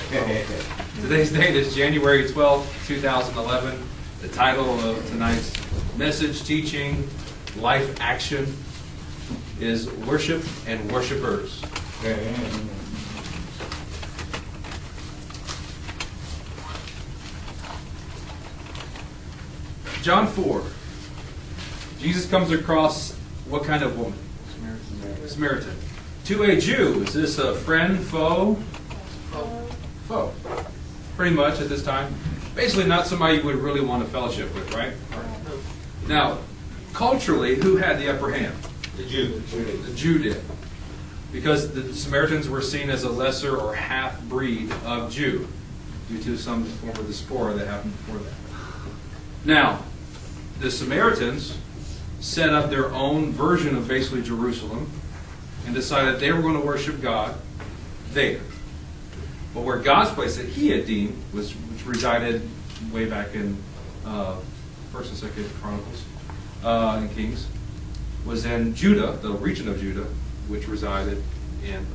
Today's date is January 12th, 2011. The title of tonight's message, teaching, life action is Worship and Worshipers. John 4. Jesus comes across what kind of woman? Samaritan. To a Jew, is this a friend, foe? Foe. Pretty much at this time. Basically not somebody you would really want to fellowship with, right? Now, culturally, who had the upper hand? The Jew. The Jew did. Because the Samaritans were seen as a lesser or half-breed of Jew due to some form of diaspora that happened before that. Now, the Samaritans set up their own version of basically Jerusalem and decided they were going to worship God there. But where God's place that He had deemed, which resided way back in 1st and 2nd Chronicles and Kings, was in Judah, the region of Judah, which resided in,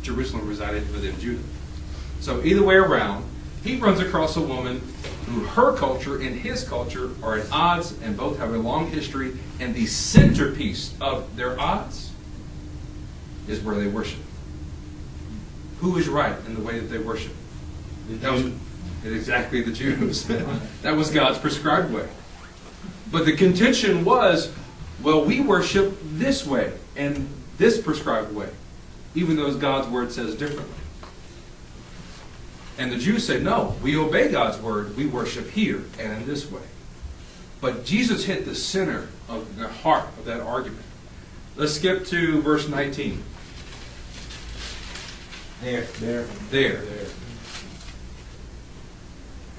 Jerusalem resided within Judah. So either way around, he runs across a woman who her culture and his culture are at odds and both have a long history, and the centerpiece of their odds is where they worship. Who is right in the way that they worship? That was exactly the Jews. That was God's prescribed way. But the contention was, well, we worship this way and this prescribed way, even though God's word says differently. And the Jews said, no, we obey God's word. We worship here and in this way. But Jesus hit the center of the heart of that argument. Let's skip to verse 19. There.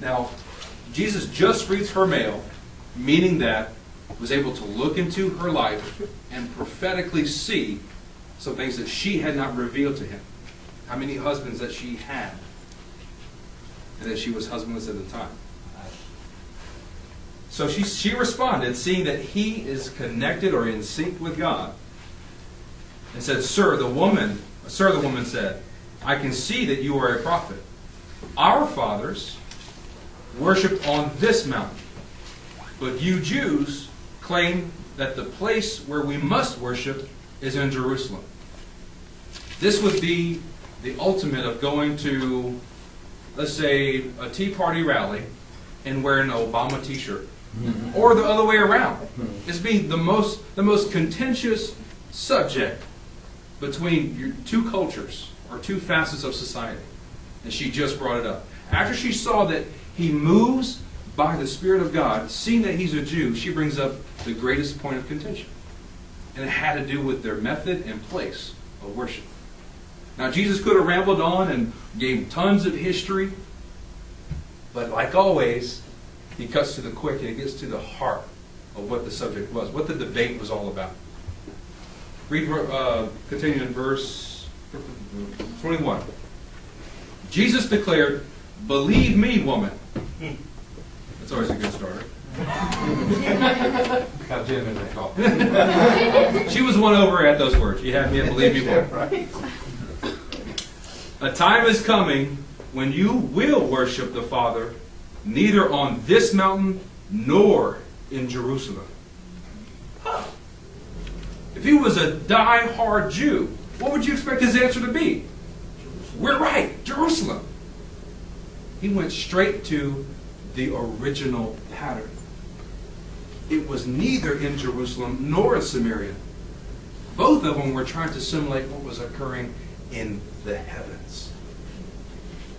Now, Jesus just reads her mail, meaning that was able to look into her life and prophetically see some things that she had not revealed to him. How many husbands that she had, and that she was husbandless at the time. So she responded, seeing that he is connected or in sync with God, and said, Sir, the woman said, I can see that you are a prophet. Our fathers worship on this mountain, but you Jews claim that the place where we must worship is in Jerusalem. This would be the ultimate of going to, let's say, a Tea Party rally and wearing an Obama t-shirt. Or the other way around. It's being the most contentious subject between your two cultures or two facets of society. And she just brought it up. After she saw that he moves by the Spirit of God, seeing that he's a Jew, she brings up the greatest point of contention. And it had to do with their method and place of worship. Now, Jesus could have rambled on and gave tons of history, but like always, he cuts to the quick and he gets to the heart of what the subject was, what the debate was all about. Read, continue in verse 21. Jesus declared, Believe me, woman. That's always a good starter. She was won over at those words. She had me at Believe me, woman. A time is coming when you will worship the Father neither on this mountain nor in Jerusalem. If he was a die-hard Jew, what would you expect his answer to be? We're right, Jerusalem. He went straight to the original pattern. It was neither in Jerusalem nor in Samaria. Both of them were trying to simulate what was occurring in the heavens.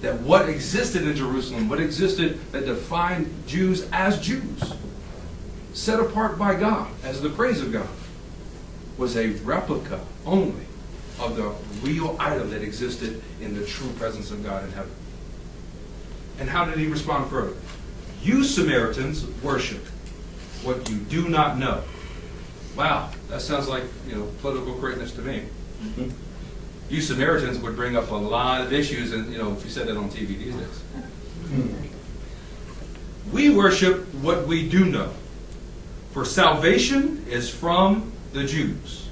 That what existed in Jerusalem, what existed that defined Jews as Jews, set apart by God as the praise of God, was a replica only of the real item that existed in the true presence of God in heaven. And how did he respond further? You Samaritans worship what you do not know. Wow, that sounds like political correctness to me. Mm-hmm. You Samaritans would bring up a lot of issues, and if you said that on TV these days. We worship what we do know, for salvation is from the Jews.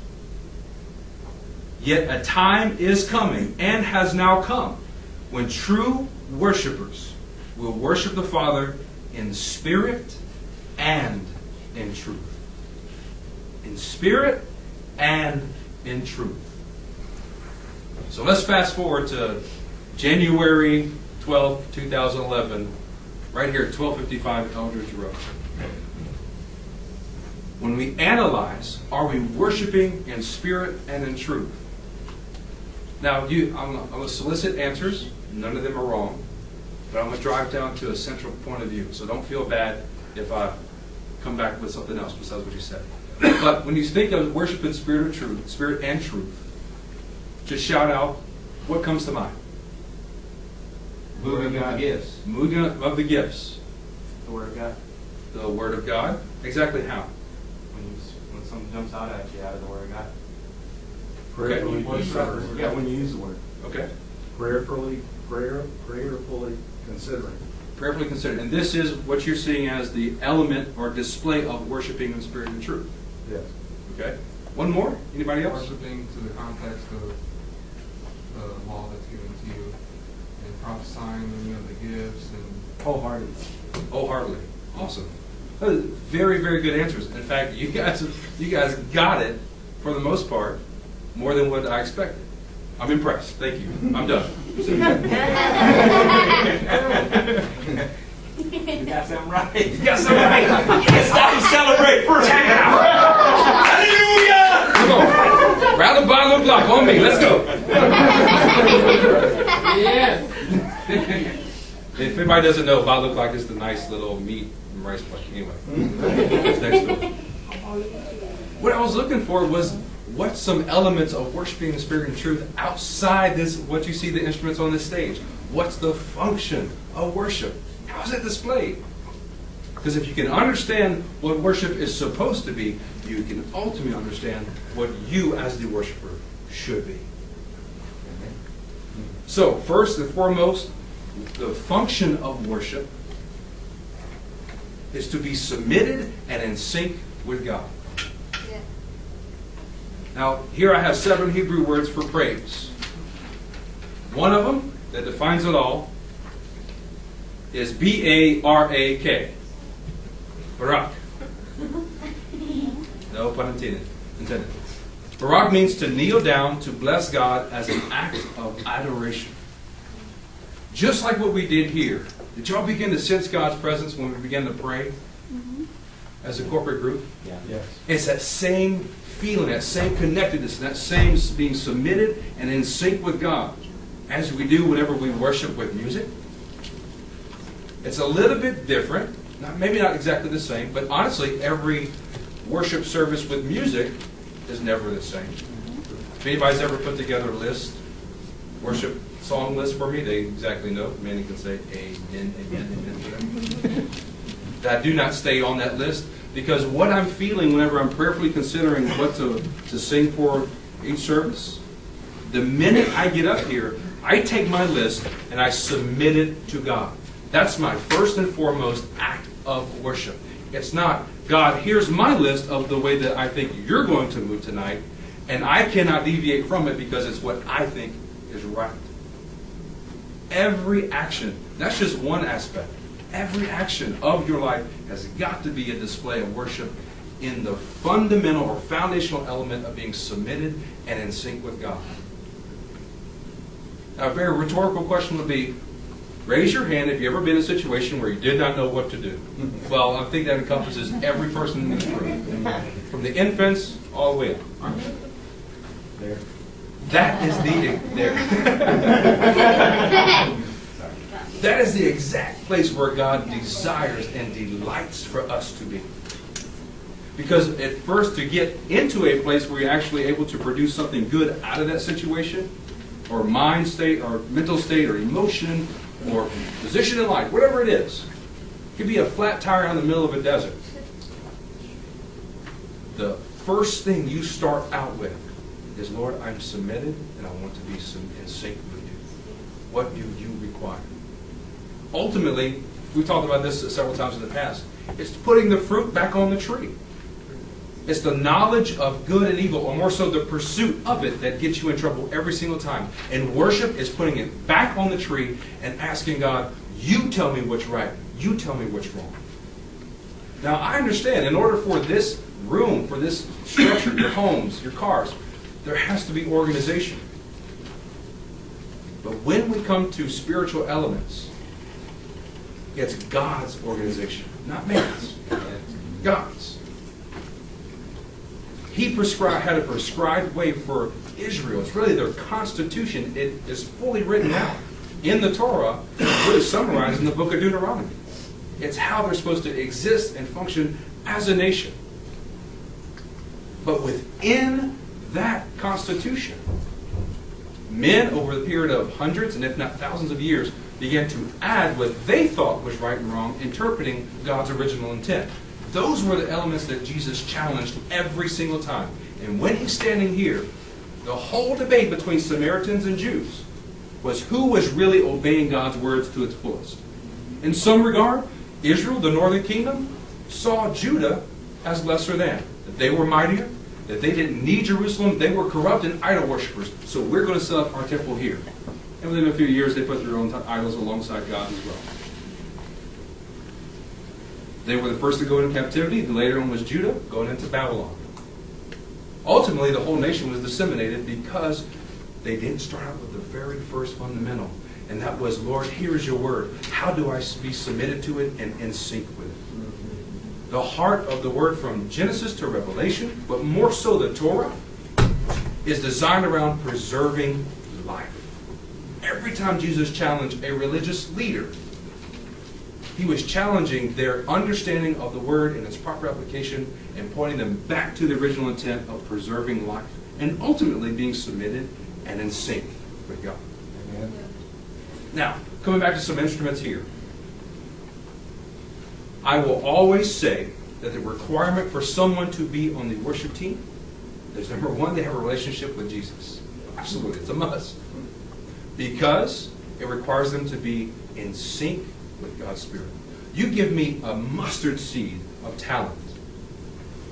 Yet a time is coming, and has now come, when true worshipers will worship the Father in spirit and in truth. In spirit and in truth. So let's fast forward to January 12, 2011, right here at 1255 Eldridge Road. When we analyze, are we worshiping in spirit and in truth? Now, I'm going to solicit answers. None of them are wrong. But I'm going to drive down to a central point of view. So don't feel bad if I come back with something else besides what you said. But when you think of worship in spirit or truth, spirit and truth, just shout out what comes to mind. Moving of the gifts. Moving of the gifts. The Word of God. The Word of God. Exactly how? When something jumps out at you out of the Word of God. Prayerfully, Yeah, when you use the Word. Okay. prayerfully considering. Prayerfully considered. And this is what you're seeing as the element or display of worshiping in spirit and truth. Yes. Okay. One more? Anybody else? Worshiping to the context of the law that's given to you, and prophesying when you have the gifts, and Wholeheartedly. Wholeheartedly. Awesome. Very, very good answers. In fact, you guys got it for the most part more than what I expected. I'm impressed. Thank you. I'm done. You got something right. You got something right. Yes, stop and celebrate first. Hallelujah! Come on. Round the bottom of the block on me. Let's go. yeah. If anybody doesn't know, bottom of the block is the nice little meat and rice block. Anyway, it's next door. What I was looking for was what's some elements of worshiping the Spirit and truth outside this, what you see the instruments on this stage. What's the function of worship? How is it displayed? Because if you can understand what worship is supposed to be, you can ultimately understand what you as the worshiper should be. So, first and foremost, the function of worship is to be submitted and in sync with God. Yeah. Now, here I have 7 Hebrew words for praise. One of them that defines it all is B-A-R-A-K. Barak. No pun intended. Barak means to kneel down to bless God as an act of adoration. Just like what we did here. Did y'all begin to sense God's presence when we began to pray as a corporate group? Yeah. Yes. It's that same feeling, that same connectedness, that same being submitted and in sync with God, as we do whenever we worship with music. It's a little bit different, maybe not exactly the same, but honestly, every worship service with music is never the same. If anybody's ever put together a list, worship song list for me, they exactly know. Many can say amen, amen, amen. That I do not stay on that list, because what I'm feeling whenever I'm prayerfully considering what to sing for each service, the minute I get up here, I take my list and I submit it to God. That's my first and foremost act of worship. It's not, God, here's my list of the way that I think you're going to move tonight, and I cannot deviate from it because it's what I think is right. Every action, that's just one aspect. Every action of your life has got to be a display of worship in the fundamental or foundational element of being submitted and in sync with God. Now, a very rhetorical question would be, raise your hand if you've ever been in a situation where you did not know what to do. Well, I think that encompasses every person in this room. From the infants all the way up. There. That is that is the exact place where God desires and delights for us to be. Because at first, to get into a place where you're actually able to produce something good out of that situation, or mind state, or mental state, or emotion, or position in life, whatever it is. It could be a flat tire in the middle of a desert. The first thing you start out with is, Lord, I'm submitted and I want to be in sync with you. What do you require? Ultimately, we've talked about this several times in the past, it's putting the fruit back on the tree. It's the knowledge of good and evil, or more so the pursuit of it, that gets you in trouble every single time. And worship is putting it back on the tree and asking God, you tell me what's right. You tell me what's wrong. Now, I understand, in order for this room, for this structure, your homes, your cars, there has to be organization. But when we come to spiritual elements, it's God's organization, not man's. It's God's. He had a prescribed way for Israel. It's really their constitution. It is fully written out in the Torah, really summarized in the book of Deuteronomy. It's how they're supposed to exist and function as a nation. But within that constitution, men over the period of hundreds and if not thousands of years began to add what they thought was right and wrong, interpreting God's original intent. Those were the elements that Jesus challenged every single time. And when he's standing here, the whole debate between Samaritans and Jews was who was really obeying God's words to its fullest. In some regard, Israel, the northern kingdom, saw Judah as lesser than. That they were mightier, that they didn't need Jerusalem, they were corrupt and idol worshippers, so we're going to set up our temple here. And within a few years, they put their own idols alongside God as well. They were the first to go into captivity. The later one was Judah, going into Babylon. Ultimately, the whole nation was disseminated because they didn't start out with the very first fundamental. And that was, Lord, here is your word. How do I be submitted to it and in sync with it? The heart of the word from Genesis to Revelation, but more so the Torah, is designed around preserving life. Every time Jesus challenged a religious leader, he was challenging their understanding of the word and its proper application and pointing them back to the original intent of preserving life and ultimately being submitted and in sync with God. Amen. Now, coming back to some instruments here. I will always say that the requirement for someone to be on the worship team is, number one, they have a relationship with Jesus. Absolutely, it's a must. Because it requires them to be in sync with God's Spirit. You give me a mustard seed of talent.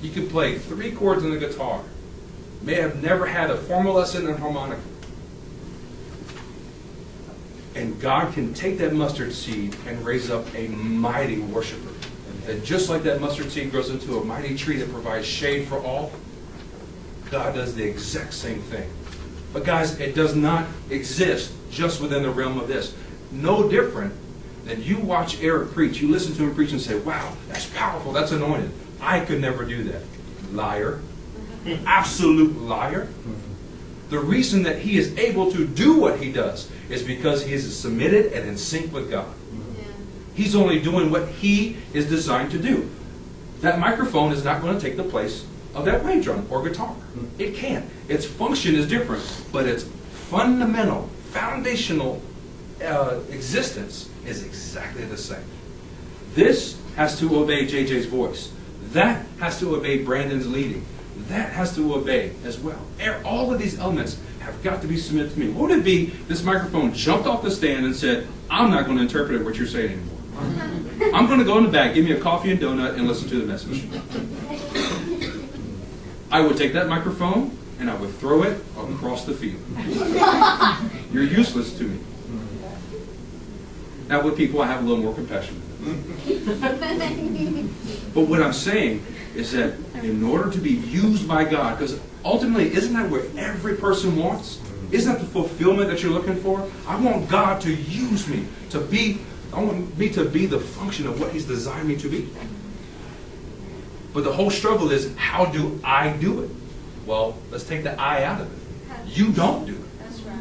You can play 3 chords on the guitar. May have never had a formal lesson in harmonica. And God can take that mustard seed and raise up a mighty worshiper. And just like that mustard seed grows into a mighty tree that provides shade for all, God does the exact same thing. But guys, it does not exist just within the realm of this. No different than you watch Eric preach. You listen to him preach and say, wow, that's powerful, that's anointed. I could never do that. Liar. Absolute liar. The reason that he is able to do what he does is because he is submitted and in sync with God. He's only doing what he is designed to do. That microphone is not going to take the place of that wave drum or guitar. It can't. Its function is different, but its fundamental, foundational existence is exactly the same. This has to obey JJ's voice. That has to obey Brandon's leading. That has to obey as well. All of these elements have got to be submitted to me. What would it be if this microphone jumped off the stand and said, I'm not going to interpret what you're saying anymore. I'm going to go in the back, give me a coffee and donut, and listen to the message. I would take that microphone and I would throw it across the field. You're useless to me. Now with people, I have a little more compassion. But what I'm saying is that in order to be used by God, because ultimately, isn't that what every person wants? Isn't that the fulfillment that you're looking for? I want God to use me I want me to be the function of what He's designed me to be. But the whole struggle is, how do I do it? Well, let's take the I out of it. You don't do it. That's right.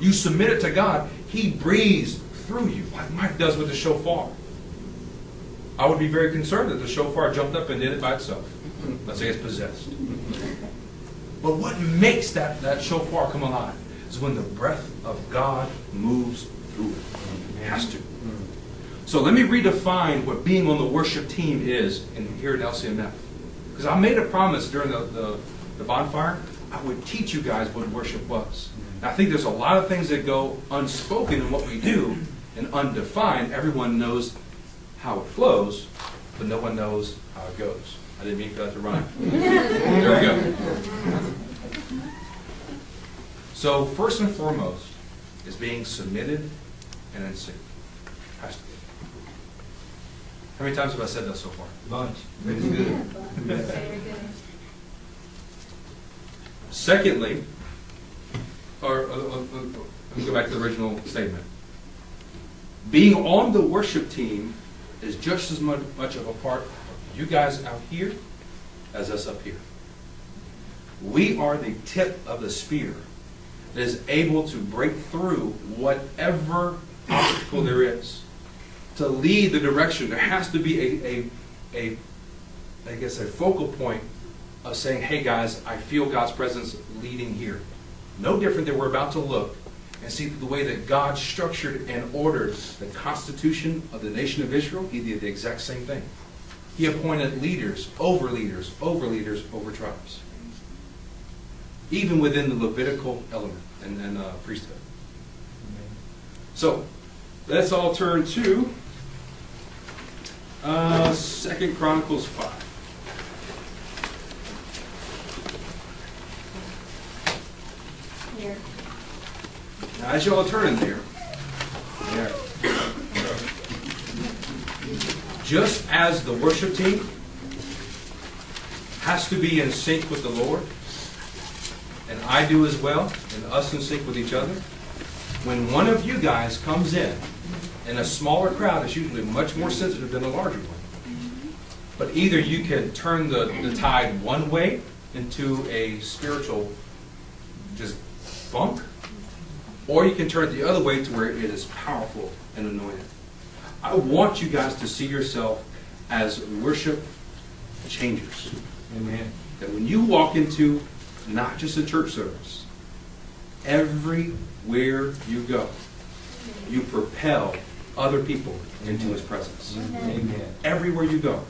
You submit it to God. He breathes through you, like Mike does with the shofar. I would be very concerned that the shofar jumped up and did it by itself. Let's say it's possessed. But what makes that shofar come alive is when the breath of God moves through it. It has to. So let me redefine what being on the worship team is here at LCMF. Because I made a promise during the bonfire, I would teach you guys what worship was. And I think there's a lot of things that go unspoken in what we do and undefined. Everyone knows how it flows, but no one knows how it goes. I didn't mean for that to rhyme. There we go. So first and foremost is being submitted and in sync. Has to be. How many times have I said that so far? Bunch. Very good. Secondly, let me go back to the original statement. Being on the worship team is just as much of a part of you guys out here as us up here. We are the tip of the spear that is able to break through whatever obstacle there is. To lead the direction, there has to be a focal point of saying, hey guys, I feel God's presence leading here. No different than we're about to look and see the way that God structured and ordered the constitution of the nation of Israel. He did the exact same thing. He appointed leaders, over tribes. Even within the Levitical element and priesthood. So, let's all turn to 2 Chronicles 5. Here. Now, as y'all turn there, just as the worship team has to be in sync with the Lord, and I do as well, and us in sync with each other, when one of you guys comes in, and a smaller crowd is usually much more sensitive than a larger one, but either you can turn the tide one way into a spiritual just funk, or you can turn it the other way to where it is powerful and anointed. I want you guys to see yourself as worship changers. Amen. That when you walk into not just a church service, everywhere you go, you propel other people into His presence. Amen. Everywhere you go.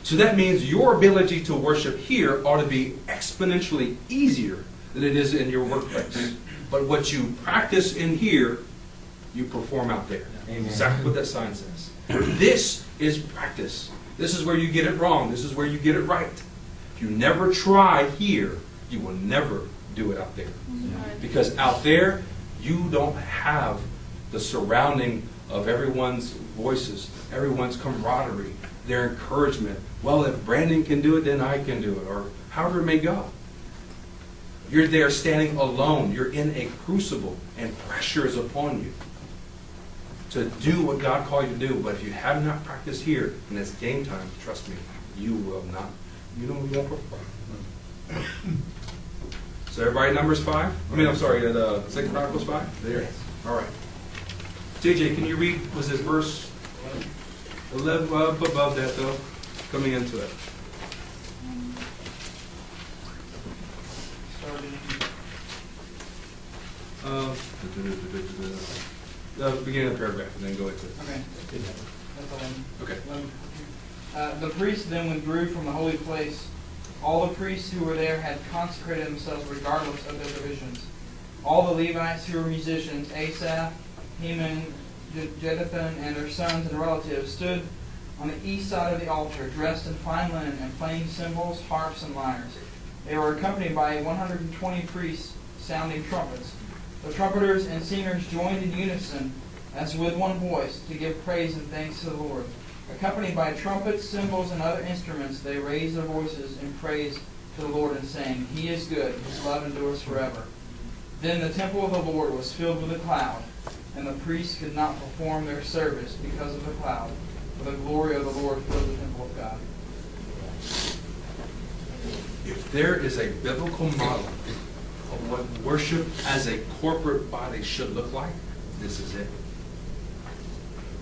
So that means your ability to worship here ought to be exponentially easier than it is in your workplace. But what you practice in here, you perform out there. Amen. Exactly what that sign says. This is practice. This is where you get it wrong. This is where you get it right. If you never try here, you will never do it out there. Because out there, you don't have the surrounding of everyone's voices, everyone's camaraderie, their encouragement. Well, if Brandon can do it, then I can do it. Or however it may go. You're there standing alone. You're in a crucible, and pressure is upon you to do what God called you to do. But if you have not practiced here, and it's game time, trust me, you will not. You won't perform. So everybody, Numbers 5? I'm sorry, 2 Chronicles 5? There. All right. JJ, can you read? Was this verse 11 up above that though? Coming into it. The beginning of the paragraph, and then go into it. Okay. That's all I need. Okay. The priests then withdrew from the holy place. All the priests who were there had consecrated themselves regardless of their divisions. All the Levites who were musicians, Asaph, Heman, Jeduthun, and their sons and relatives, stood on the east side of the altar, dressed in fine linen and playing cymbals, harps, and lyres. They were accompanied by 120 priests sounding trumpets. The trumpeters and singers joined in unison, as with one voice, to give praise and thanks to the Lord. Accompanied by trumpets, cymbals, and other instruments, they raised their voices in praise to the Lord and sang, He is good, His love endures forever. Then the temple of the Lord was filled with a cloud, and the priests could not perform their service because of the cloud, for the glory of the Lord filled the temple of God. If there is a biblical model of what worship as a corporate body should look like, this is it.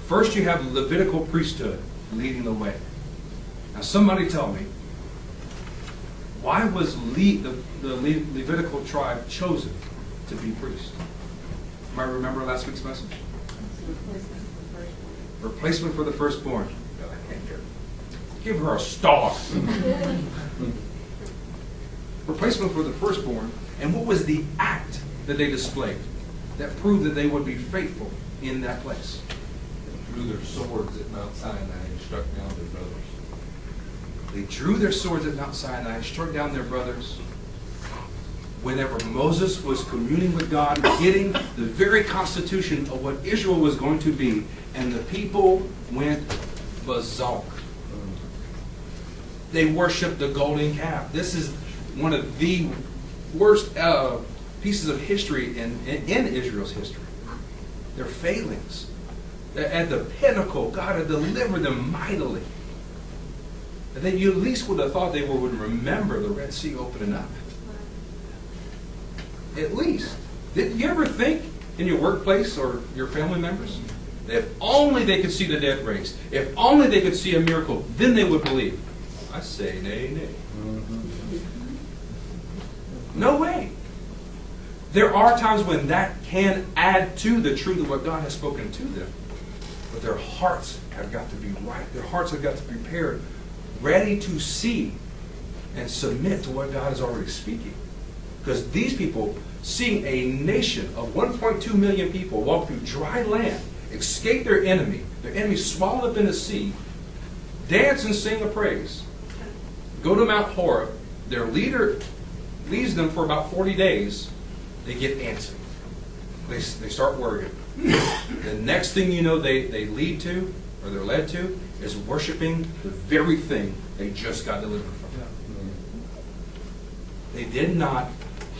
First, you have the Levitical priesthood leading the way. Now, somebody tell me, why was the Levitical tribe chosen to be priest? Might remember last week's message? Replacement for the firstborn. Give her a star. Replacement for the firstborn. And what was the act that they displayed that proved that they would be faithful in that place? They drew their swords at Mount Sinai and struck down their brothers. They drew their swords at Mount Sinai, struck down their brothers. Whenever Moses was communing with God, getting the very constitution of what Israel was going to be, and the people went berserk. They worshiped the golden calf. This is one of the worst pieces of history in Israel's history. Their failings. At the pinnacle, God had delivered them mightily. And then you at least would have thought they would remember the Red Sea opening up. At least. Did you ever think in your workplace or your family members that if only they could see the dead raised, if only they could see a miracle, then they would believe? I say nay, nay. No way. There are times when that can add to the truth of what God has spoken to them. But their hearts have got to be right. Their hearts have got to be prepared, ready to see and submit to what God is already speaking. Because these people, seeing a nation of 1.2 million people walk through dry land, escape their enemy swallowed up in the sea, dance and sing a praise, go to Mount Horeb, their leader leads them for about 40 days, they get antsy. They start worrying. The next thing you know they lead to, or they're led to, is worshiping the very thing they just got delivered from. They did not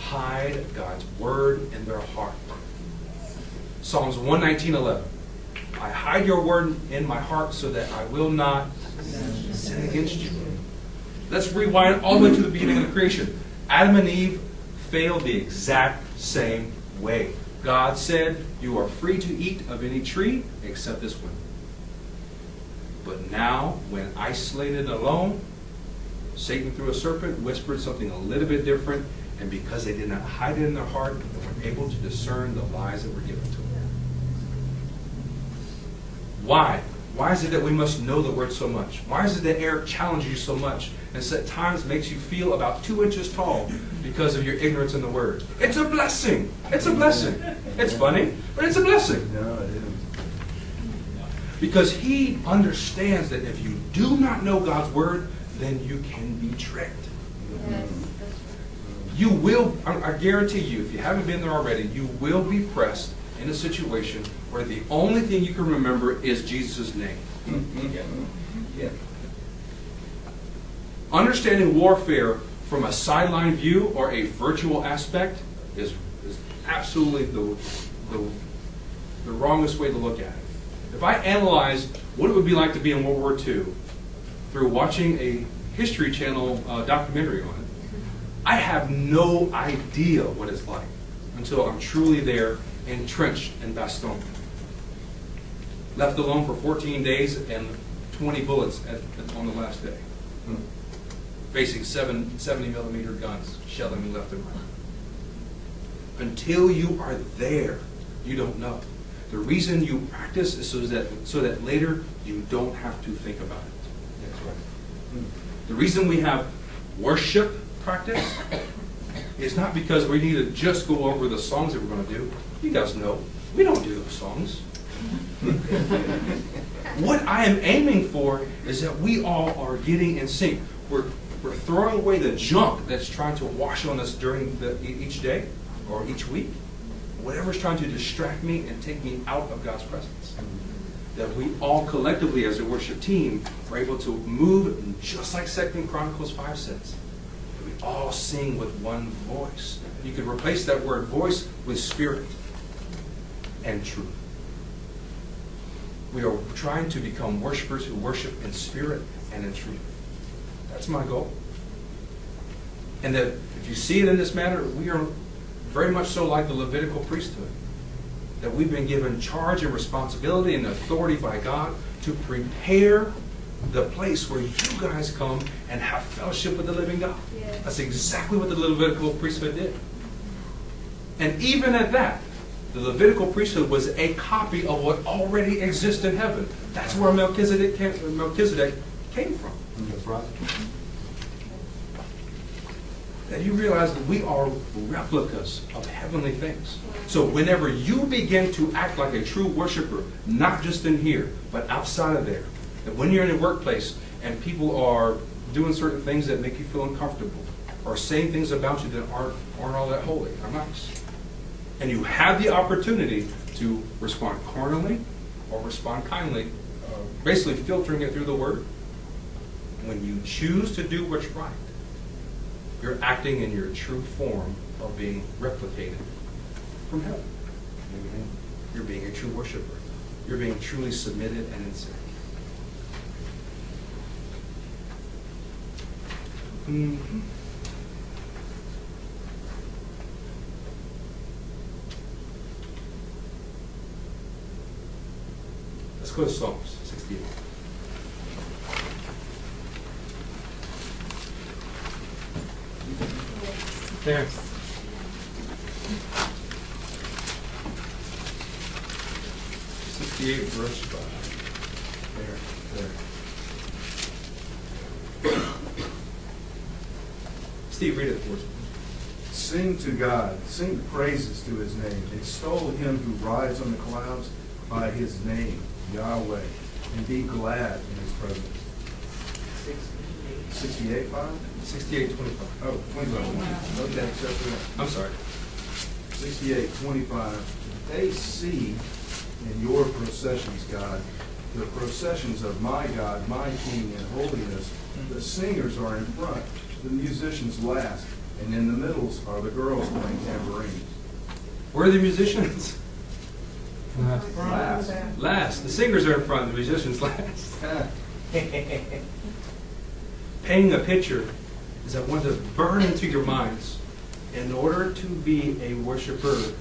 hide God's word in their heart. Psalms 119:11. I hide your word in my heart so that I will not sin against you. Let's rewind all the way to the beginning of the creation. Adam and Eve failed the exact same way. God said, you are free to eat of any tree except this one. But now, when isolated alone, Satan through a serpent whispered something a little bit different, and because they did not hide it in their heart, they were able to discern the lies that were given to them. Why? Why is it that we must know the word so much? Why is it that Eric challenges you so much and at times makes you feel about 2 inches tall because of your ignorance in the word? It's a blessing. It's a blessing. It's funny, but it's a blessing. No, it isn't. Because he understands that if you do not know God's word, then you can be tricked. Yes. You will, I guarantee you, if you haven't been there already, you will be pressed in a situation where the only thing you can remember is Jesus' name. Yeah. Understanding warfare from a sideline view or a virtual aspect is absolutely the wrongest way to look at it. If I analyze what it would be like to be in World War II through watching a History Channel documentary on it, I have no idea what it's like until I'm truly there, entrenched in Bastogne. Left alone for 14 days and 20 bullets on the last day. Facing 70 millimeter guns shelling me left and right. Until you are there, you don't know. The reason you practice is so that later you don't have to think about it. That's right. The reason we have worship practice is not because we need to just go over the songs that we're going to do. You guys know, we don't do those songs. What I am aiming for is that we all are getting in sync. We're throwing away the junk that's trying to wash on us during each day or each week. Whatever's trying to distract me and take me out of God's presence. That we all collectively as a worship team are able to move just like 2 Chronicles 5 says. We all sing with one voice. You could replace that word voice with spirit and truth. We are trying to become worshipers who worship in spirit and in truth. That's my goal. And that if you see it in this manner, we are very much so like the Levitical priesthood. That we've been given charge and responsibility and authority by God to prepare the place where you guys come and have fellowship with the living God. Yes. That's exactly what the Levitical priesthood did. And even at that, the Levitical priesthood was a copy of what already exists in heaven. That's where Melchizedek came from. That's right. That you realize that we are replicas of heavenly things. So whenever you begin to act like a true worshiper, not just in here, but outside of there, that when you're in a workplace and people are doing certain things that make you feel uncomfortable, or saying things about you that aren't all that holy or nice. And you have the opportunity to respond carnally or respond kindly, basically filtering it through the Word. When you choose to do what's right, you're acting in your true form of being replicated from heaven. You're being a true worshiper. You're being truly submitted and in sync. Mm-hmm. Let's go to Psalms 68. There. Verse 5. There. Steve, read it for us. Sing to God, sing praises to his name. Extol him who rides on the clouds by his name, Yahweh, and be glad in his presence. 68:5? 68:25. Oh, 25. Okay, except for that. I'm sorry. 68:25. They see in your processions, God, the processions of my God, my King in holiness. The singers are in front, the musicians last, and in the middles are the girls playing tambourines. Where are the musicians? Last. Last. The singers are in front, the musicians last. Painting a picture is I want to burn into your minds. In order to be a worshiper,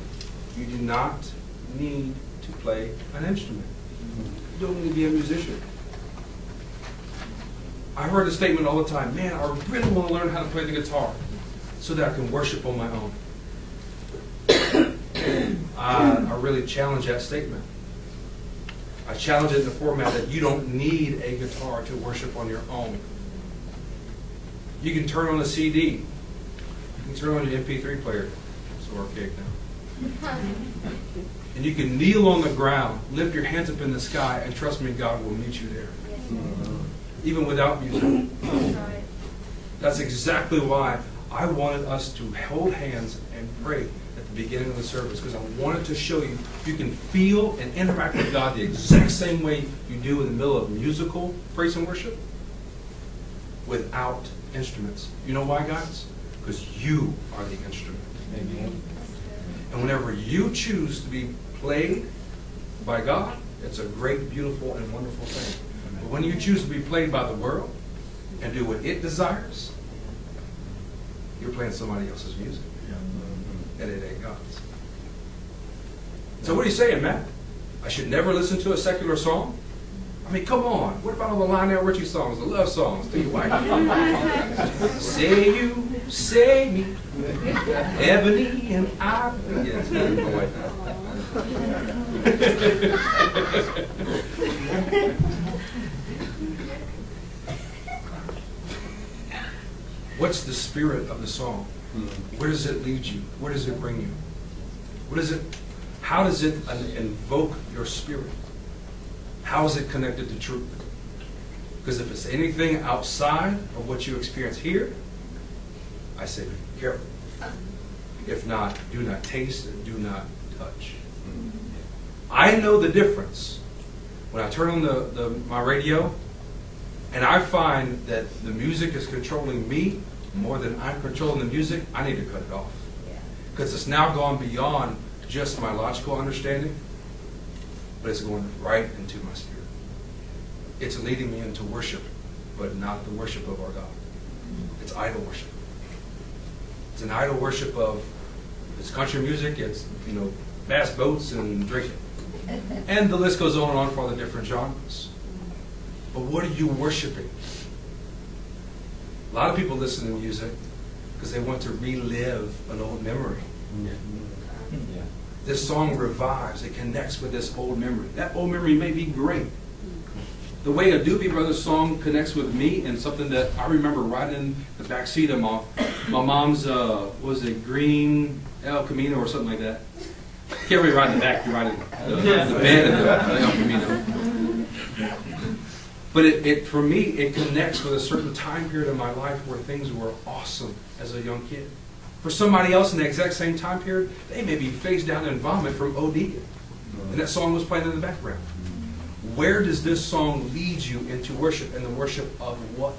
you do not need to play an instrument. You don't need to be a musician. I heard a statement all the time, man, I really want to learn how to play the guitar so that I can worship on my own. I really challenge that statement. I challenge it in the format that you don't need a guitar to worship on your own. You can turn on a CD. You can turn on your MP3 player. It's archaic now. And you can kneel on the ground, lift your hands up in the sky, and trust me, God will meet you there. Even without music. That's exactly why I wanted us to hold hands and pray at the beginning of the service, because I wanted to show you you can feel and interact with God the exact same way you do in the middle of musical praise and worship without instruments. You know why, guys? Because you are the instrument. Amen. And whenever you choose to be played by God, it's a great, beautiful, and wonderful thing. But when you choose to be played by the world and do what it desires, you're playing somebody else's music. And it ain't God's. So what are you saying, Matt? I should never listen to a secular song? I mean, come on. What about all the Lionel Richie songs, the love songs to your wife? Say you, say me, ebony and ivory. Yeah, it's my wife. What's the spirit of the song? Where does it lead you? Where does it bring you? How does it invoke your spirit? How is it connected to truth? Because if it's anything outside of what you experience here, I say be careful. If not, do not taste and do not touch. I know the difference. When I turn on my radio and I find that the music is controlling me more than I'm controlling the music, I need to cut it off. Because it's now gone beyond just my logical understanding, but it's going right into my spirit. It's leading me into worship, but not the worship of our God. It's idol worship. It's an idol worship of, it's country music, it's, bass boats and drinking. And the list goes on and on for all the different genres. But what are you worshiping? A lot of people listen to music because they want to relive an old memory. Yeah. This song revives. It connects with this old memory. That old memory may be great. The way a Doobie Brothers song connects with me and something that I remember riding in the back seat of my mom's, was it green El Camino or something like that? Can't really ride in the back. You ride in the bed of the El Camino. But for me, it connects with a certain time period of my life where things were awesome as a young kid. For somebody else in the exact same time period, they may be face down in vomit from OD. And that song was playing in the background. Where does this song lead you into worship? And the worship of what?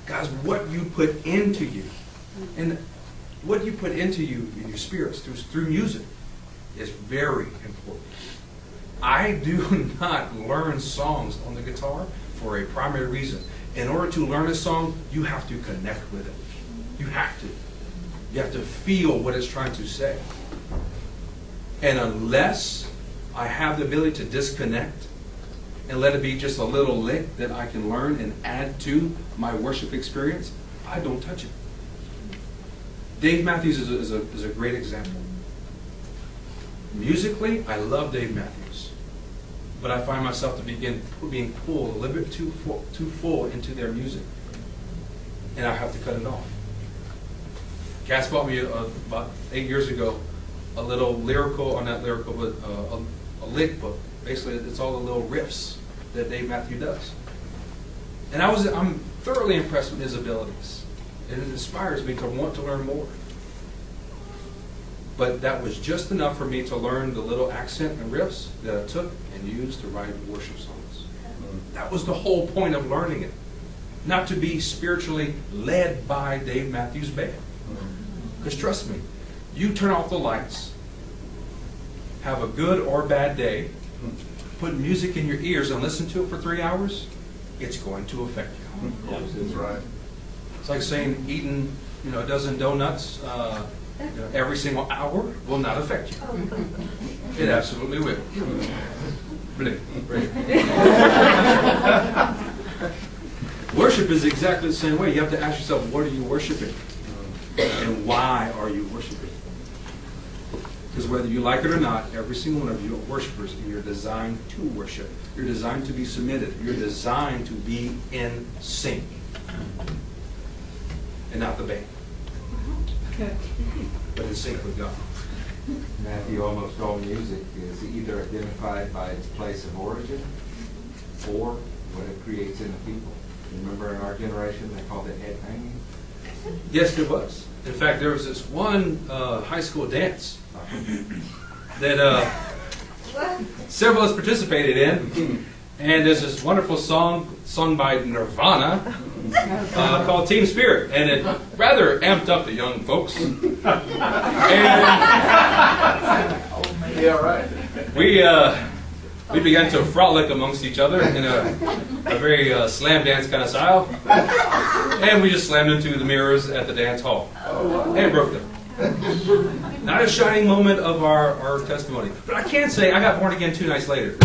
Guys, what you put into you. And what you put into you in your spirits through music is very important. I do not learn songs on the guitar for a primary reason. In order to learn a song, you have to connect with it. You have to. You have to feel what it's trying to say. And unless I have the ability to disconnect and let it be just a little lick that I can learn and add to my worship experience, I don't touch it. Dave Matthews is a great example. Musically, I love Dave Matthews. But I find myself to begin being pulled a little bit too full into their music. And I have to cut it off. Cass bought me about 8 years ago a little lyrical, or not lyrical, but a lick book. Basically, it's all the little riffs that Dave Matthews does. And I'm thoroughly impressed with his abilities. And it inspires me to want to learn more. But that was just enough for me to learn the little accent and riffs that I took and used to write worship songs. That was the whole point of learning it. Not to be spiritually led by Dave Matthews Band. Because trust me, you turn off the lights, have a good or bad day, put music in your ears and listen to it for 3 hours, it's going to affect you. That's right. It's like saying eating, a dozen donuts every single hour will not affect you. It absolutely will. Blink. Worship is exactly the same way. You have to ask yourself, what are you worshiping? And why are you worshiping? Because whether you like it or not, every single one of you are worshipers, and you're designed to worship. You're designed to be submitted. You're designed to be in sync. And not the band. But in sync with God. Matthew, almost all music is either identified by its place of origin or what it creates in the people. Remember in our generation they called it head hanging? Yes, there was. In fact, there was this one high school dance that several of us participated in. And there's this wonderful song sung by Nirvana called Team Spirit. And it rather amped up the young folks. And Yeah, right. we began to frolic amongst each other in a very slam dance kind of style. And we just slammed into the mirrors at the dance hall. And broke them. Not a shining moment of our testimony. But I can say I got born again 2 nights later.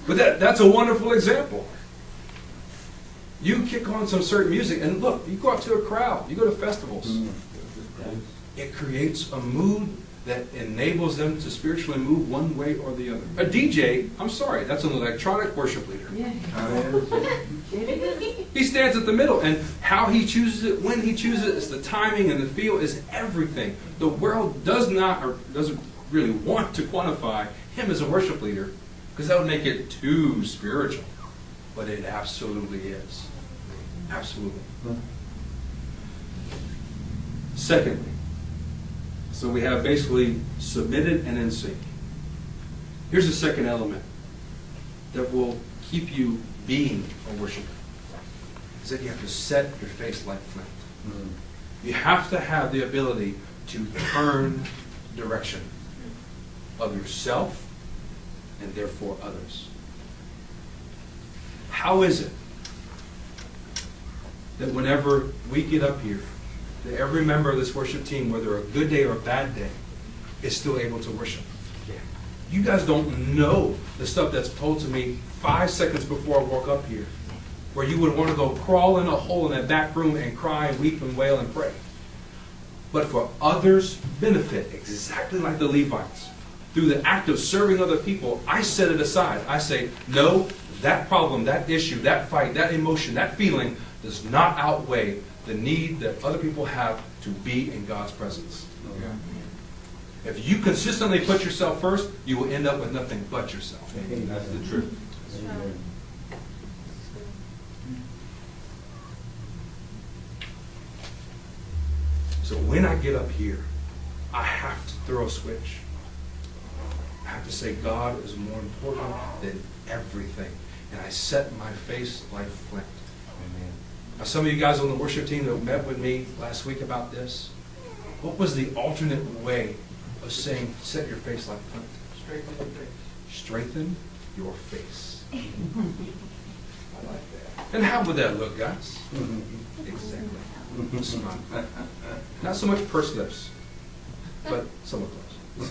But that's a wonderful example. You kick on some certain music, and look, you go out to a crowd, you go to festivals. It creates a mood that enables them to spiritually move one way or the other. A DJ, I'm sorry, that's an electronic worship leader. He stands at the middle, and how he chooses it, when he chooses it, it's the timing and the feel is everything. The world doesn't really want to quantify him as a worship leader, because that would make it too spiritual. But it absolutely is. Absolutely. Secondly, so we have basically submitted and in sync. Here's the second element that will keep you being a worshiper. Is that you have to set your face like flint. You have to have the ability to turn direction of yourself and therefore others. How is it that whenever we get up here, that every member of this worship team, whether a good day or a bad day, is still able to worship? You guys don't know the stuff that's told to me 5 seconds before I walk up here, where you would want to go crawl in a hole in that back room and cry and weep and wail and pray. But for others' benefit, exactly like the Levites, through the act of serving other people, I set it aside. I say, no, that problem, that issue, that fight, that emotion, that feeling does not outweigh the need that other people have to be in God's presence. If you consistently put yourself first, you will end up with nothing but yourself. That's the truth. So when I get up here, I have to throw a switch. I have to say God is more important than everything. And I set my face like flint. Amen. Now, some of you guys on the worship team that met with me last week about this, what was the alternate way of saying set your face like flint? Straighten your face. Strengthen your face. I like that. And how would that look, guys? Exactly. Smile. Not so much pursed lips, but somewhat close.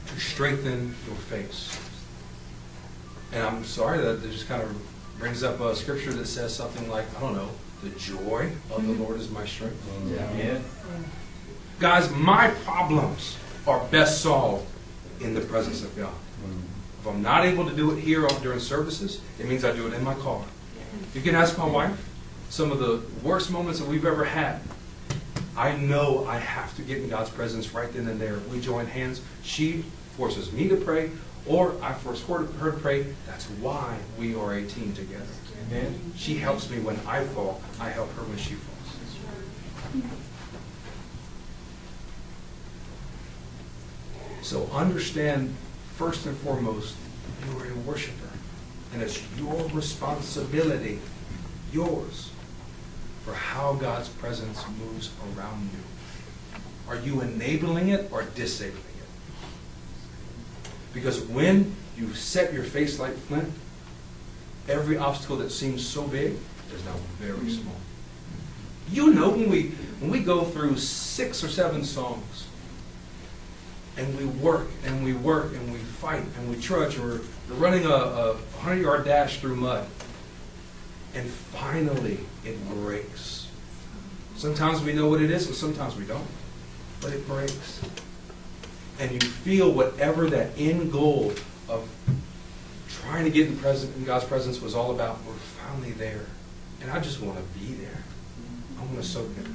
To strengthen your face. And I'm sorry that it just kind of brings up a scripture that says something like, I don't know, the joy of the Lord is my strength. Yeah. Guys, my problems are best solved in the presence of God. If I'm not able to do it here during services, it means I do it in my car. You can ask my wife. Some of the worst moments that we've ever had, I know I have to get in God's presence right then and there. We join hands. She forces me to pray, or I force her to pray. That's why we are a team together. Amen. She helps me when I fall. I help her when she falls. So understand, first and foremost, you are a worshiper. And it's your responsibility, yours, for how God's presence moves around you. Are you enabling it or disabling it? Because when you set your face like flint, every obstacle that seems so big is now very small. You know, when we go through 6 or 7 songs, and we work and we work and we fight and we trudge, or we're running a 100-yard dash through mud, and finally it breaks. Sometimes we know what it is and sometimes we don't, but it breaks. And you feel whatever that end goal of trying to get in God's presence was all about, we're finally there. And I just want to be there. I want to soak in it.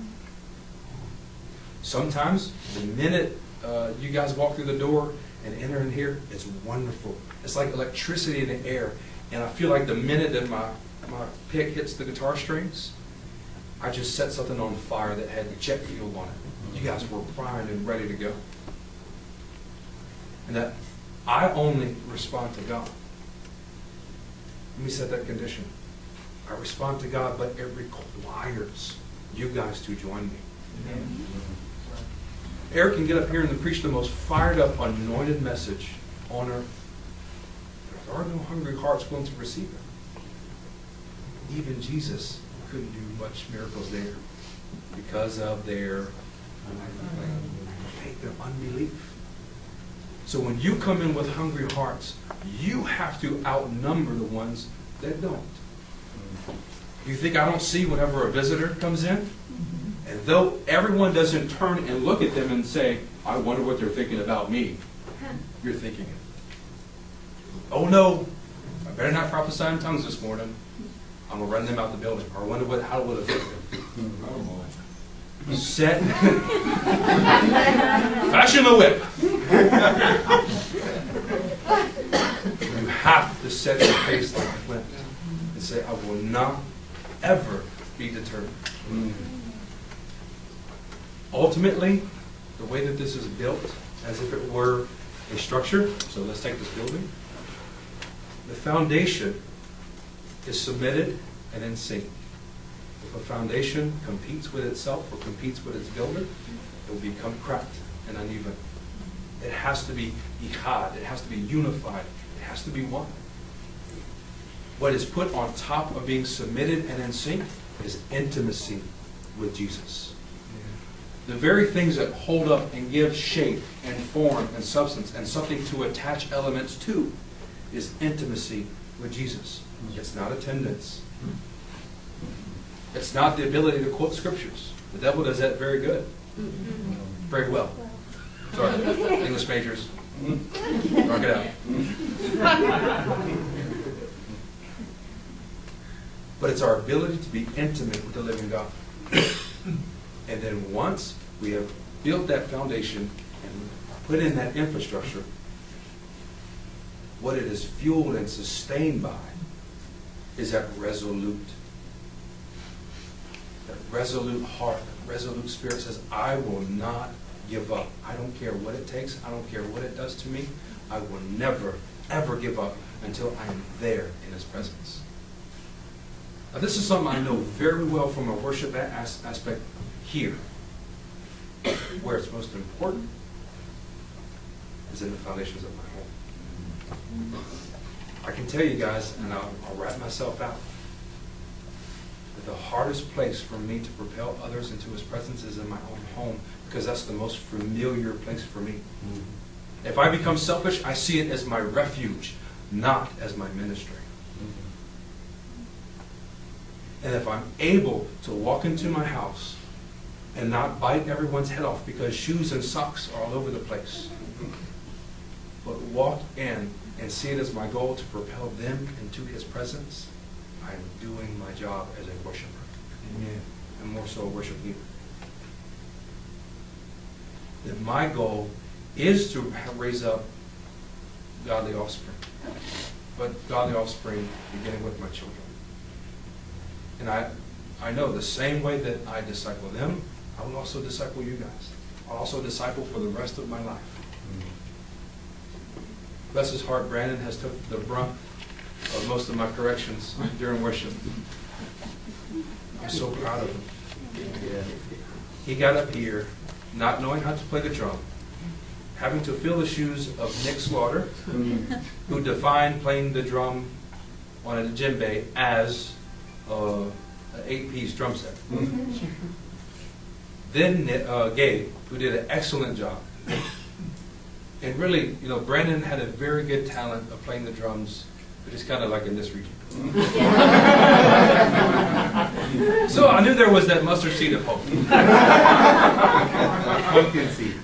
Sometimes the minute you guys walk through the door and enter in here, it's wonderful. It's like electricity in the air. And I feel like the minute that my pick hits the guitar strings, I just set something on fire that had jet fuel on it. You guys were primed and ready to go. And that I only respond to God. Let me set that condition. I respond to God, but it requires you guys to join me. Amen. Eric can get up here and preach the most fired up, anointed message on earth. But if there are no hungry hearts willing to receive it, even Jesus couldn't do much miracles there because of their faith, their unbelief. So when you come in with hungry hearts, you have to outnumber the ones that don't. You think I don't see whenever a visitor comes in? And though everyone doesn't turn and look at them and say, I wonder what they're thinking about me, you're thinking it. Oh no, I better not prophesy in tongues this morning. I'm going to run them out the building. Or I wonder how would it affect them. I don't know. Set. Fashion the whip. You have to set your face like flint and say, I will not ever be deterred. Ultimately, the way that this is built, as if it were a structure, so let's take this building. The foundation is submitted and in sync. If a foundation competes with itself or competes with its builder, it will become cracked and uneven. It has to be ichad. It has to be unified. It has to be one. What is put on top of being submitted and in sync is intimacy with Jesus. The very things that hold up and give shape and form and substance and something to attach elements to is intimacy with Jesus. It's not attendance. It's not the ability to quote scriptures. The devil does that very good. Very well. Sorry, English majors. Rock it out. But it's our ability to be intimate with the living God. And then once we have built that foundation and put in that infrastructure, what it is fueled and sustained by is that resolute heart, that resolute spirit says, I will not give up. I don't care what it takes. I don't care what it does to me. I will never, ever give up until I am there in His presence. Now, this is something I know very well from a worship aspect here. Where it's most important is in the foundations of my home. I can tell you guys, and I'll wrap myself out, that the hardest place for me to propel others into His presence is in my own home, because that's the most familiar place for me. If I become selfish, I see it as my refuge, not as my ministry. And if I'm able to walk into my house and not bite everyone's head off because shoes and socks are all over the place, but walk in and see it as my goal to propel them into His presence, I'm doing my job as a worshiper. Amen. And more so a worship leader. That my goal is to raise up godly offspring. But godly offspring beginning with my children. And I know the same way that I disciple them, I will also disciple you guys. I'll also disciple for the rest of my life. Bless his heart, Brandon has took the brunt of most of my corrections during worship. I'm so proud of him. Yeah. He got up here not knowing how to play the drum, having to fill the shoes of Nick Slaughter, who defined playing the drum on a djembe as an 8-piece drum set. Then Gabe, who did an excellent job. And really, Brandon had a very good talent of playing the drums, but it's kind of like in this region. So I knew there was that mustard seed of hope. Pumpkin seed.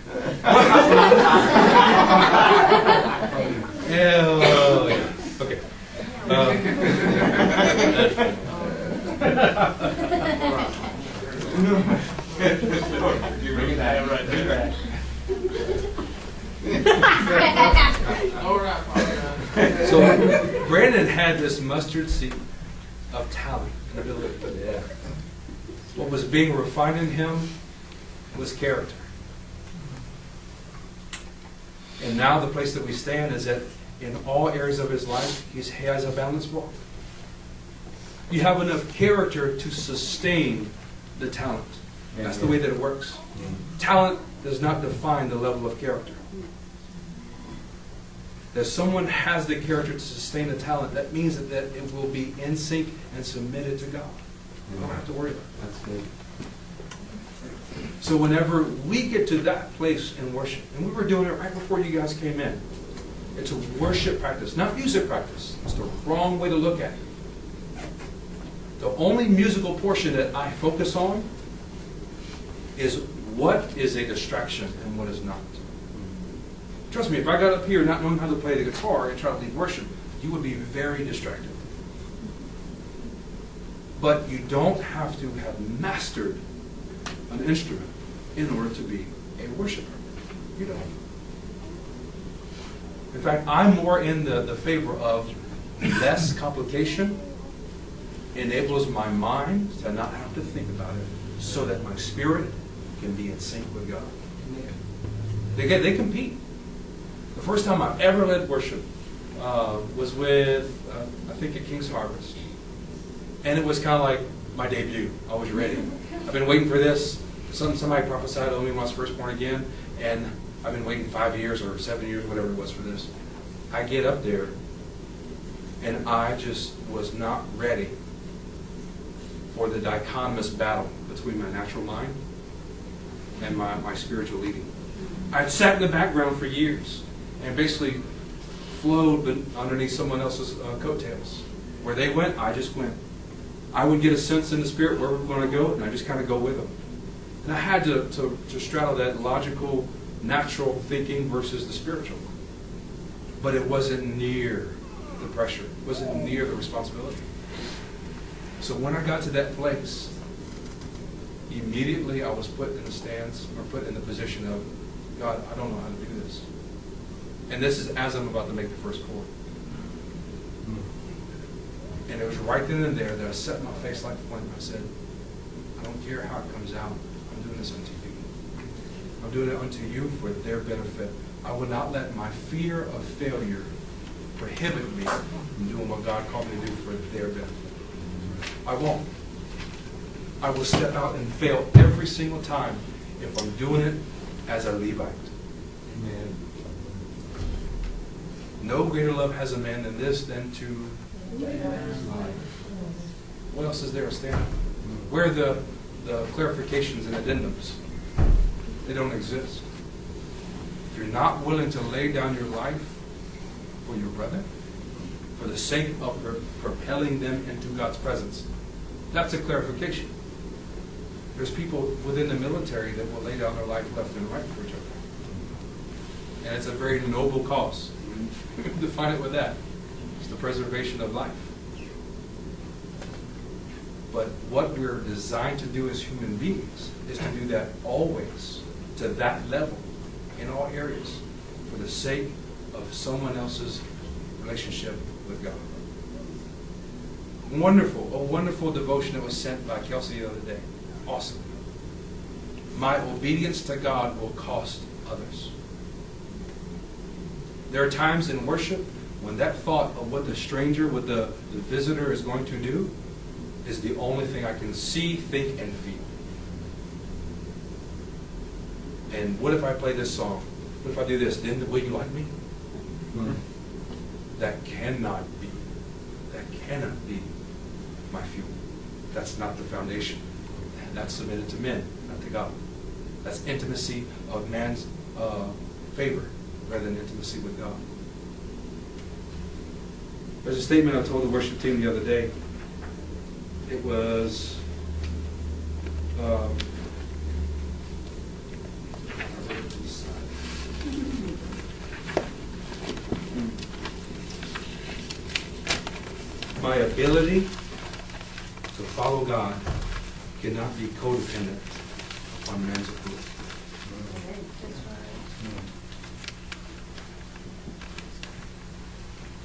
Yeah. Okay. Bring it back. Bring it back. So Brandon had this mustard seed of talent and ability. Yeah. What was being refined in him was character. And now the place that we stand is that in all areas of his life, he has a balanced walk. You have enough character to sustain the talent. That's the way that it works. Talent does not define the level of character. That someone has the character to sustain the talent, that means that it will be in sync and submitted to God. You don't have to worry about it. That's good. So whenever we get to that place in worship, and we were doing it right before you guys came in, it's a worship practice, not music practice. It's the wrong way to look at it. The only musical portion that I focus on is what is a distraction and what is not. Trust me, if I got up here not knowing how to play the guitar and try to lead worship, you would be very distracted. But you don't have to have mastered an instrument in order to be a worshiper. You don't. In fact, I'm more in the favor of less complication enables my mind to not have to think about it so that my spirit can be in sync with God. They compete. The first time I ever led worship was with, I think, at King's Harvest. And it was kind of like my debut. I was ready. I've been waiting for this. Somebody prophesied on me when I was first born again, and I've been waiting 5 years or 7 years, whatever it was, for this. I get up there, and I just was not ready for the dichotomous battle between my natural mind and my spiritual leading. I'd sat in the background for years and basically flowed underneath someone else's coattails. Where they went, I just went. I would get a sense in the spirit where we were going to go, and I just kind of go with them. And I had to straddle that logical, natural thinking versus the spiritual. But it wasn't near the pressure. It wasn't near the responsibility. So when I got to that place, immediately I was put in the stance or put in the position of, God, I don't know how to do this. And this is as I'm about to make the first chord. And it was right then and there that I set my face like flint. I said, I don't care how it comes out. I'm doing this unto you. I'm doing it unto you for their benefit. I will not let my fear of failure prohibit me from doing what God called me to do for their benefit. I won't. I will step out and fail every single time if I'm doing it as a Levite. Amen. No greater love has a man than this, than to... What else is there to stand? Where are the clarifications and addendums? They don't exist. If you're not willing to lay down your life for your brother, for the sake of propelling them into God's presence, that's a clarification. There's people within the military that will lay down their life left and right for each other. And it's a very noble cause. Define it with that. It's the preservation of life. But what we're designed to do as human beings is to do that always, to that level, in all areas, for the sake of someone else's relationship with God. Wonderful, a wonderful devotion that was sent by Kelsey the other day. Awesome. My obedience to God will cost others. There are times in worship when that thought of what the stranger, what the visitor is going to do is the only thing I can see, think, and feel. And what if I play this song? What if I do this? Then will you like me? Mm-hmm. That cannot be my fuel. That's not the foundation. That's submitted to men, not to God. That's intimacy of man's favor rather than intimacy with God. There's a statement I told the worship team the other day. It was my ability to follow God cannot be codependent upon man's approval.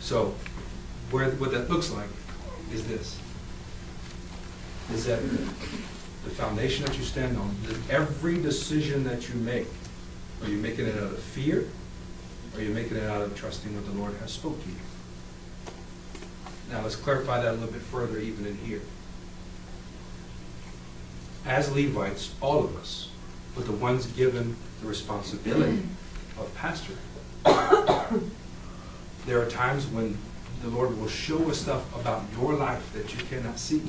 So, what that looks like is this. Is that the foundation that you stand on, that every decision that you make, are you making it out of fear, or are you making it out of trusting what the Lord has spoke to you? Now let's clarify that a little bit further even in here. As Levites, all of us, but the ones given the responsibility of pastoring, there are times when the Lord will show us stuff about your life that you cannot see.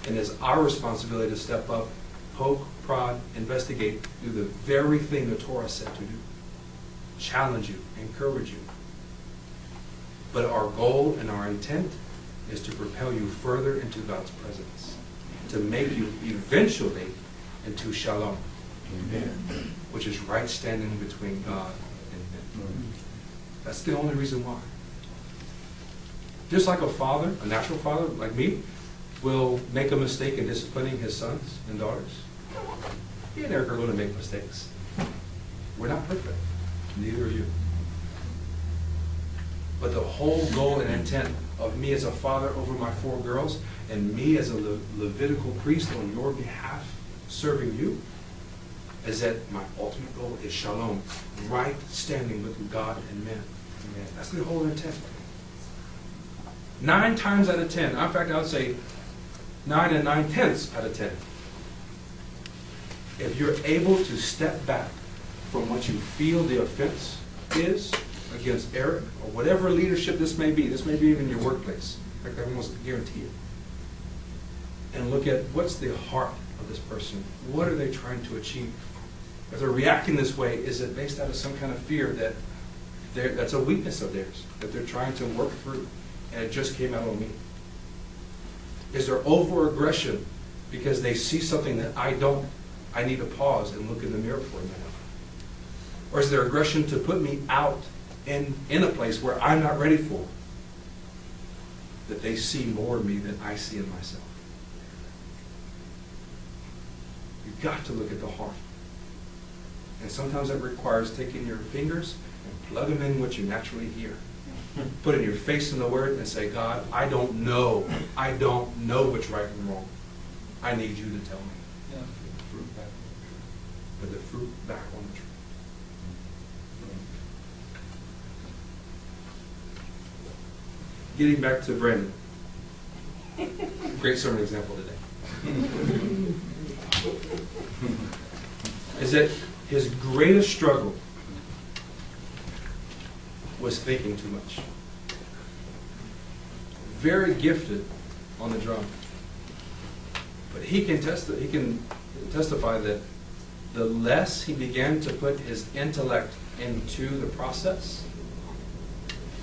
And it's our responsibility to step up, poke, prod, investigate, do the very thing the Torah said to do. Challenge you, encourage you. But our goal and our intent is to propel you further into God's presence, to make you eventually into shalom, amen, which is right standing between God and men. That's the only reason why. Just like a father, a natural father like me, will make a mistake in disciplining his sons and daughters. He and Eric are going to make mistakes. We're not perfect. Neither are you. But the whole goal and intent of me as a father over my 4 girls and me as a Levitical priest on your behalf serving you is that my ultimate goal is shalom, right standing with God and men. Amen. That's the whole intent. 9 times out of 10, in fact I would say 9 9/10 out of 10. If you're able to step back from what you feel the offense is against Eric, or whatever leadership this may be even your workplace, in fact I almost guarantee it, and look at what's the heart of this person. What are they trying to achieve? If they're reacting this way, is it based out of some kind of fear that that's a weakness of theirs, that they're trying to work through, and it just came out on me? Is there over-aggression because they see something that I don't? I need to pause and look in the mirror for a minute. Or is there aggression to put me out in a place where I'm not ready for? That they see more of me than I see in myself. You've got to look at the heart. And sometimes that requires taking your fingers and plug them in what you naturally hear. Putting your face in the Word and say, God, I don't know. I don't know what's right and wrong. I need you to tell me. Yeah. Put the fruit back on the tree. Getting back to Brandon. Great sermon example today. Is that his greatest struggle was thinking too much. Very gifted on the drum. But he can testify that the less he began to put his intellect into the process,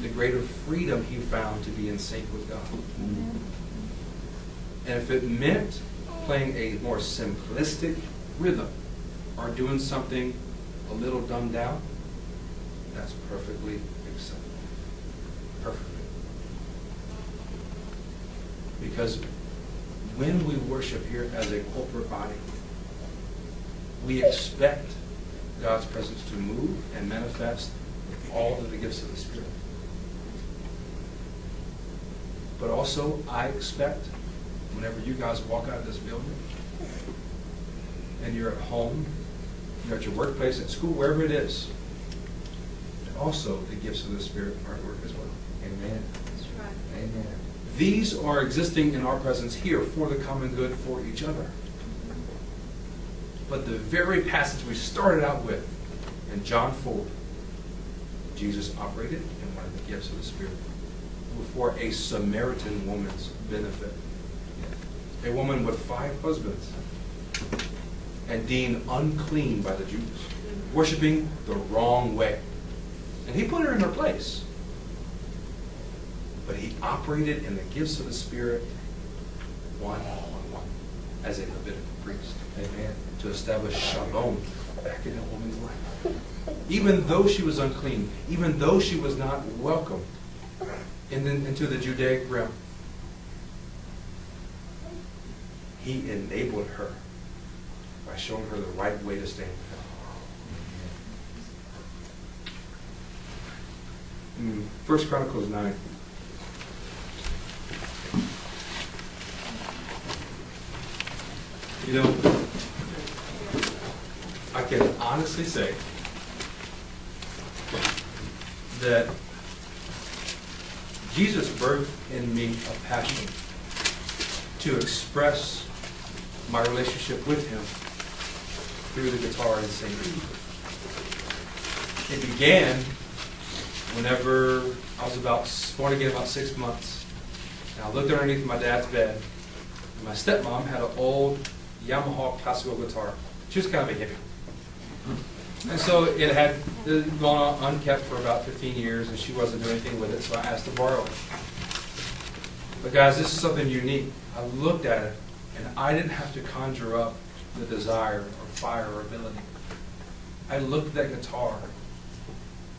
the greater freedom he found to be in sync with God. And if it meant playing a more simplistic rhythm or doing something a little dumbed down, that's perfectly acceptable. Perfectly. Because when we worship here as a corporate body, we expect God's presence to move and manifest with all of the gifts of the Spirit. But also, I expect whenever you guys walk out of this building and you're at home, you're at your workplace, at school, wherever it is, that also the gifts of the Spirit are at work as well. Amen. That's right. Amen. These are existing in our presence here for the common good for each other. But the very passage we started out with in John 4, Jesus operated in one of the gifts of the Spirit for a Samaritan woman's benefit. A woman with 5 husbands and deemed unclean by the Jews, worshiping the wrong way. And he put her in her place. But he operated in the gifts of the Spirit one-on-one as a Levitical priest. Amen. To establish shalom back in that woman's life. Even though she was unclean, even though she was not welcome into the Judaic realm, he enabled her by showing her the right way to stand with him. 1 Chronicles 9. You know, I can honestly say that Jesus birthed in me a passion to express my relationship with him through the guitar and singing. It began whenever I was born again, about 6 months. And I looked underneath my dad's bed, and my stepmom had an old Yamaha classical guitar. She was kind of a hippie. And so it had gone on unkept for about 15 years, and she wasn't doing anything with it, so I asked to borrow it. But guys, this is something unique. I looked at it, and I didn't have to conjure up the desire or fire or ability. I looked at that guitar,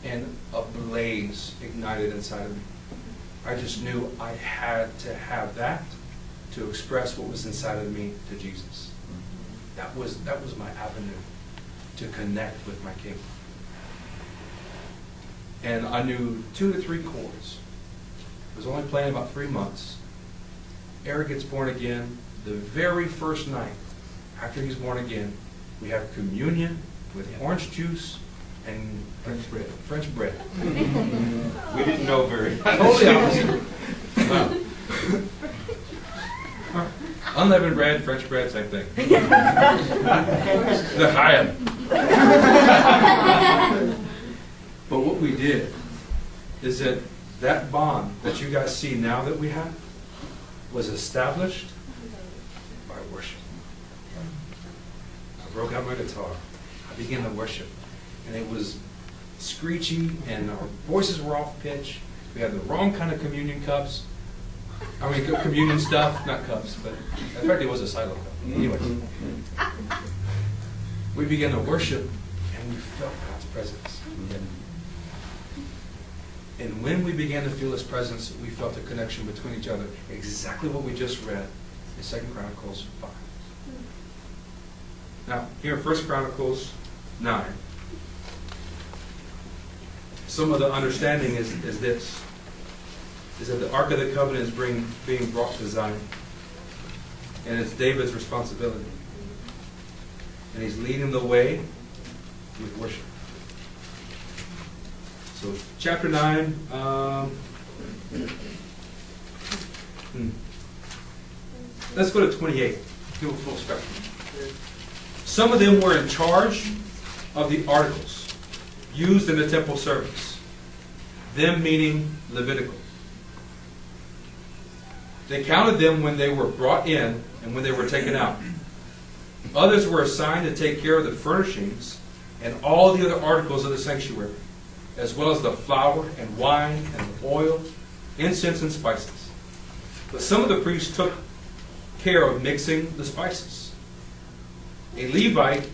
and a blaze ignited inside of me. I just knew I had to have that to express what was inside of me to Jesus. That was my avenue to connect with my King. And I knew 2 to 3 chords. I was only playing about 3 months. Eric gets born again. The very first night after he's born again, we have communion with orange juice and French bread. We didn't know very much. Totally opposite. Wow. Unleavened bread, French bread, same thing. The Hayat. But what we did is that bond that you guys see now that we have was established by worship. I broke out my guitar. I began to worship. And it was screechy, and our voices were off pitch. We had the wrong kind of communion cups. I mean, communion stuff, not cups, but in fact, it was a silo cup. Anyway, we began to worship, and we felt God's presence. And when we began to feel His presence, we felt a connection between each other. Exactly what we just read in 2 Chronicles 5. Now, here in 1 Chronicles 9, some of the understanding is this, is that the Ark of the Covenant is being brought to Zion. And it's David's responsibility. And he's leading the way with worship. So, chapter 9, let's go to 28. Do a full spectrum. Some of them were in charge of the articles used in the temple service. Them meaning Levitical. They counted them when they were brought in and when they were taken out. Others were assigned to take care of the furnishings and all the other articles of the sanctuary, as well as the flour and wine and the oil, incense and spices. But some of the priests took care of mixing the spices. A Levite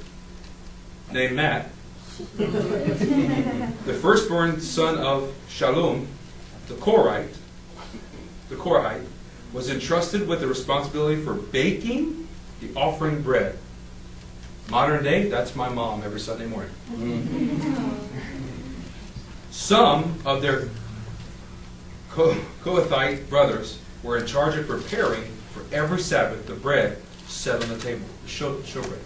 named Matt, the firstborn son of Shallum, the Korite, was entrusted with the responsibility for baking the offering bread. Modern day, that's my mom every Sunday morning. Some of their Kohathite brothers were in charge of preparing for every Sabbath the bread set on the table, the showbread.